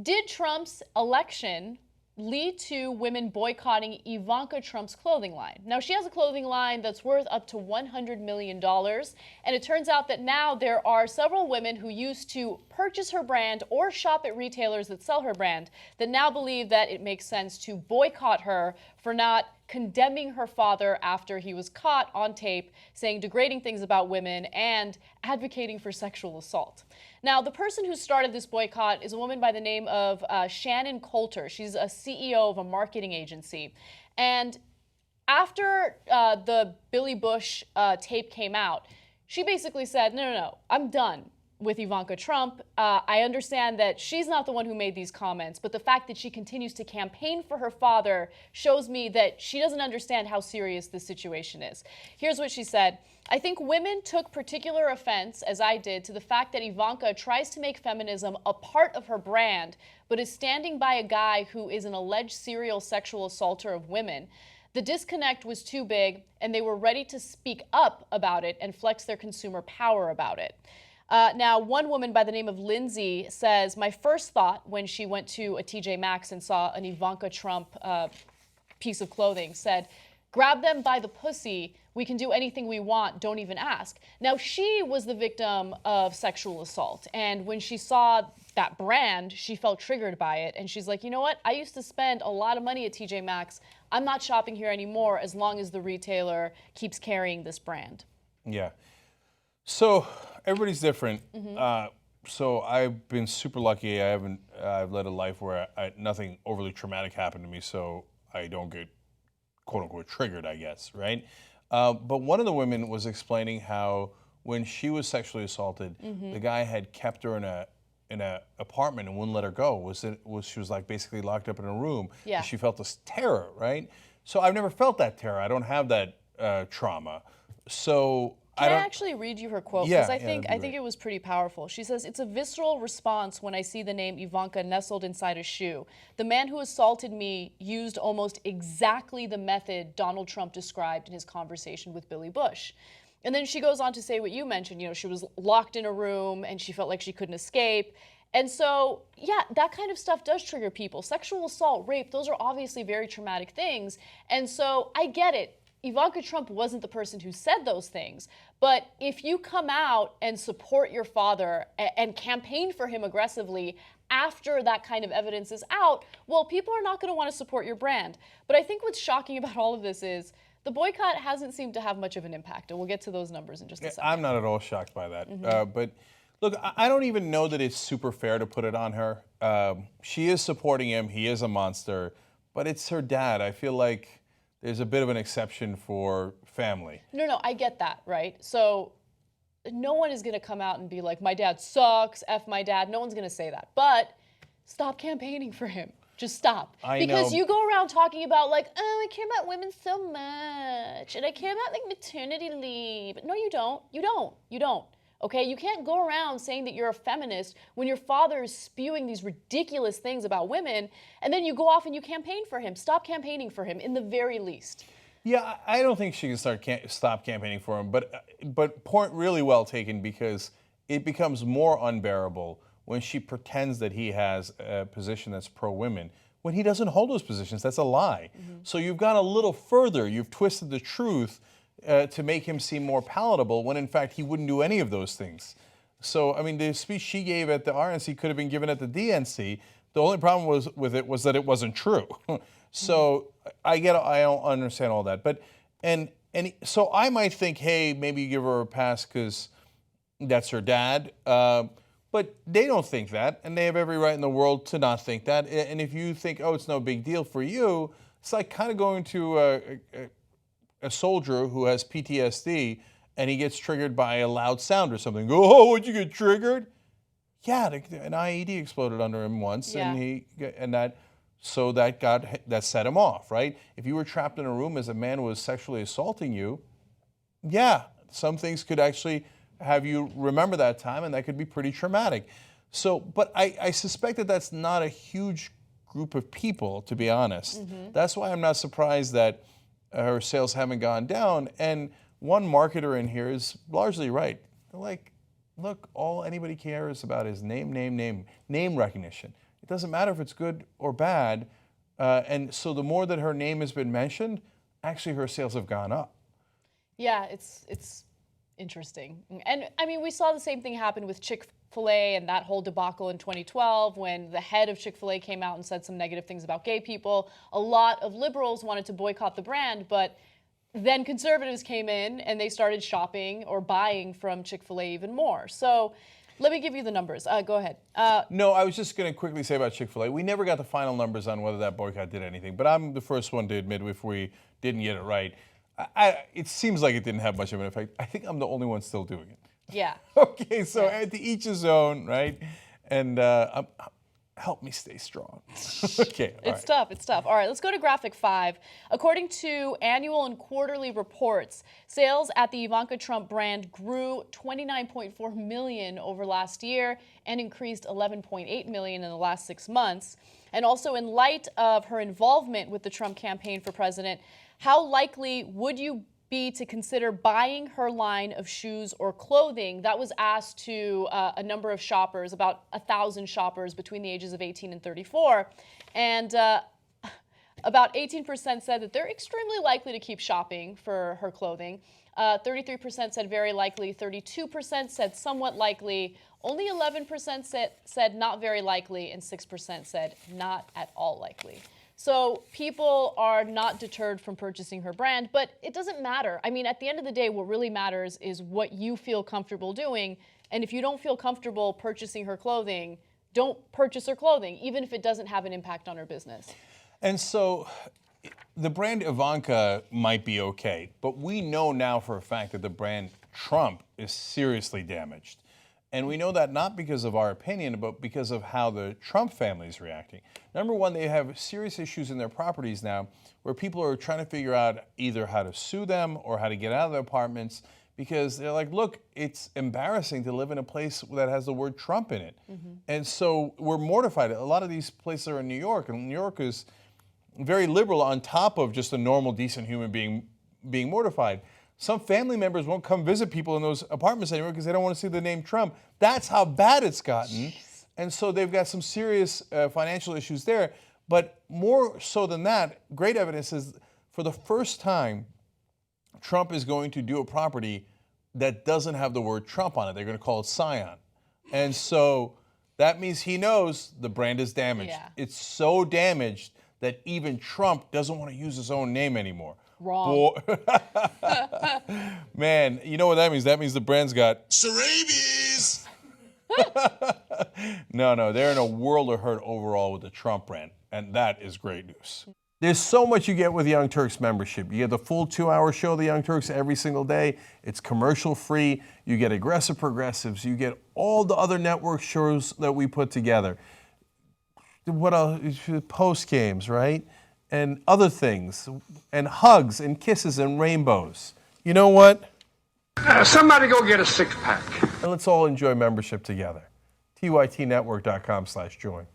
Did Trump's election lead to women boycotting Ivanka Trump's clothing line? Now, she has a clothing line that's worth up to $100 million. And it turns out that now there are several women who used to purchase her brand or shop at retailers that sell her brand that now believe that it makes sense to boycott her for not condemning her father after he was caught on tape saying degrading things about women and advocating for sexual assault. Now, the person who started this boycott is a woman by the name of Shannon Coulter. She's a CEO of a marketing agency. And after the Billy Bush tape came out, she basically said, no, I'm done with Ivanka Trump. I understand that she's not the one who made these comments, but the fact that she continues to campaign for her father shows me that she doesn't understand how serious this situation is. Here's what she said. I think women took particular offense, as I did, to the fact that Ivanka tries to make feminism a part of her brand, but is standing by a guy who is an alleged serial sexual assaulter of women. The disconnect was too big, and they were ready to speak up about it and flex their consumer power about it. Now, one woman by the name of Lindsay says, my first thought when she went to a TJ Maxx and saw an Ivanka Trump piece of clothing said, grab them by the pussy. We can do anything we want. Don't even ask. Now, she was the victim of sexual assault. And when she saw that brand, she felt triggered by it. And she's like, you know what? I used to spend a lot of money at TJ Maxx. I'm not shopping here anymore as long as the retailer keeps carrying this brand. Yeah. So everybody's different. So I've been super lucky. I've led a life where nothing overly traumatic happened to me, so I don't get quote unquote triggered, I guess, right? But one of the women was explaining how when she was sexually assaulted, the guy had kept her in a apartment and wouldn't let her go. She was like basically locked up in a room. Yeah. And she felt this terror, right? So I've never felt that terror. I don't have that trauma. So Can I actually read you her quote? Yeah, Because I think it was pretty powerful. She says, it's a visceral response when I see the name Ivanka nestled inside a shoe. The man who assaulted me used almost exactly the method Donald Trump described in his conversation with Billy Bush. And then she goes on to say what you mentioned, she was locked in a room and she felt like she couldn't escape. And so, yeah, that kind of stuff does trigger people. Sexual assault, rape, those are obviously very traumatic things. And so I get it. Ivanka Trump wasn't the person who said those things. But if you come out and support your father and campaign for him aggressively after that kind of evidence is out, well, people are not going to want to support your brand. But I think what's shocking about all of this is the boycott hasn't seemed to have much of an impact. And we'll get to those numbers in just a second. I'm not at all shocked by that. But look, I don't even know that it's super fair to put it on her. She is supporting him. He is a monster. But it's her dad. I feel like there's a bit of an exception for family. No, I get that, right? So no one is going to come out and be like, my dad sucks, F my dad. No one's going to say that. But stop campaigning for him. Just stop. Because you go around talking about like, oh, I care about women so much. And I care about like maternity leave. No, you don't. You don't. Okay, you can't go around saying that you're a feminist when your father is spewing these ridiculous things about women, and then you go off and you campaign for him. Stop campaigning for him, in the very least. Yeah, I don't think she can stop campaigning for him, but point really well taken, because it becomes more unbearable when she pretends that he has a position that's pro-women when he doesn't hold those positions. That's a lie. So you've gone a little further. You've twisted the truth to make him seem more palatable, when in fact he wouldn't do any of those things. So, I mean, the speech she gave at the RNC could have been given at the DNC. The only problem with it was that it wasn't true. So I don't understand all that. But so I might think, hey, maybe you give her a pass because that's her dad. But they don't think that, and they have every right in the world to not think that. And if you think, oh, it's no big deal for you, it's like kind of going to a soldier who has PTSD and he gets triggered by a loud sound or something. Oh, would you get triggered? Yeah, an IED exploded under him once, and that set him off, right? If you were trapped in a room as a man was sexually assaulting you, yeah, some things could actually have you remember that time, and that could be pretty traumatic. So, but I suspect that that's not a huge group of people, to be honest. That's why I'm not surprised that her sales haven't gone down. And one marketer in here is largely right. They're like, look, all anybody cares about is name recognition. It doesn't matter if it's good or bad. And so the more that her name has been mentioned, actually her sales have gone up. Yeah, it's interesting. And I mean, we saw the same thing happen with Chick-fil-A and that whole debacle in 2012 when the head of Chick-fil-A came out and said some negative things about gay people. A lot of liberals wanted to boycott the brand, but then conservatives came in and they started shopping or buying from Chick-fil-A even more. So let me give you the numbers. Go ahead. No, I was just going to quickly say about Chick-fil-A. We never got the final numbers on whether that boycott did anything, but I'm the first one to admit if we didn't get it right. It seems like it didn't have much of an effect. I think I'm the only one still doing it. Yeah. Okay, so to each his own, right? And help me stay strong. Okay. It's tough. It's tough. All right, let's go to graphic 5. According to annual and quarterly reports, sales at the Ivanka Trump brand grew 29.4 million over last year and increased 11.8 million in the last 6 months. And also in light of her involvement with the Trump campaign for president, how likely would you be to consider buying her line of shoes or clothing? That was asked to a number of shoppers, about 1,000 shoppers between the ages of 18 and 34. And about 18% said that they're extremely likely to keep shopping for her clothing. 33% said very likely, 32% said somewhat likely, only 11% said not very likely, and 6% said not at all likely. So people are not deterred from purchasing her brand, but it doesn't matter. I mean, at the end of the day, what really matters is what you feel comfortable doing. And if you don't feel comfortable purchasing her clothing, don't purchase her clothing, even if it doesn't have an impact on her business. And so the brand Ivanka might be okay, but we know now for a fact that the brand Trump is seriously damaged. And we know that not because of our opinion, but because of how the Trump family is reacting. Number one, they have serious issues in their properties now where people are trying to figure out either how to sue them or how to get out of their apartments because they're like, look, it's embarrassing to live in a place that has the word Trump in it. Mm-hmm. And so we're mortified. A lot of these places are in New York, and New York is very liberal on top of just a normal, decent human being mortified. Some family members won't come visit people in those apartments anymore because they don't want to see the name Trump. That's how bad it's gotten. Jeez. And so they've got some serious financial issues there. But more so than that, great evidence is for the first time, Trump is going to do a property that doesn't have the word Trump on it. They're going to call it Scion. And so that means he knows the brand is damaged. Yeah. It's so damaged that even Trump doesn't want to use his own name anymore. Wrong. Man, you know what that means? That means the brand's got rabies. No, they're in a world of hurt overall with the Trump brand, and that is great news. There's so much you get with Young Turks membership. You get the full 2-hour show, The Young Turks, every single day. It's commercial free. You get Aggressive Progressives. You get all the other network shows that we put together. What else? Post games, right? And other things, and hugs and kisses and rainbows. You know what? Somebody go get a 6-pack. And let's all enjoy membership together. tytnetwork.com/join.